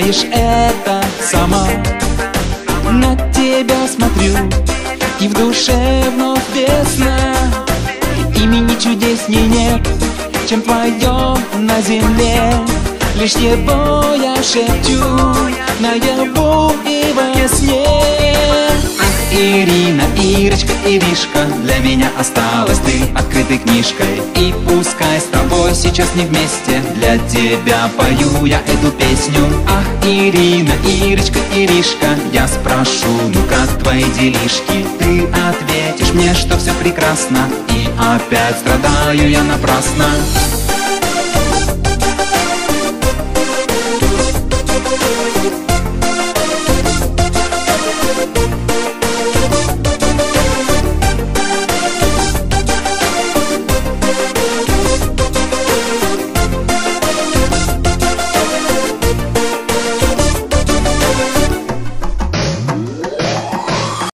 видишь это сама. На тебя смотрю, и в душе вновь весна. Имени чудесней нет, чем твое на земле. Лишь его я шепчу наяву и во сне. Ах, Ирина, Ирочка, Иришка, для меня осталась ты открытой книжкой. И пускай с тобой сейчас не вместе, для тебя пою я эту песню. Ах, Ирина, Ирочка, Иришка, я спрошу, ну как твои делишки? Ты ответишь мне, что все прекрасно, и опять страдаю я напрасно.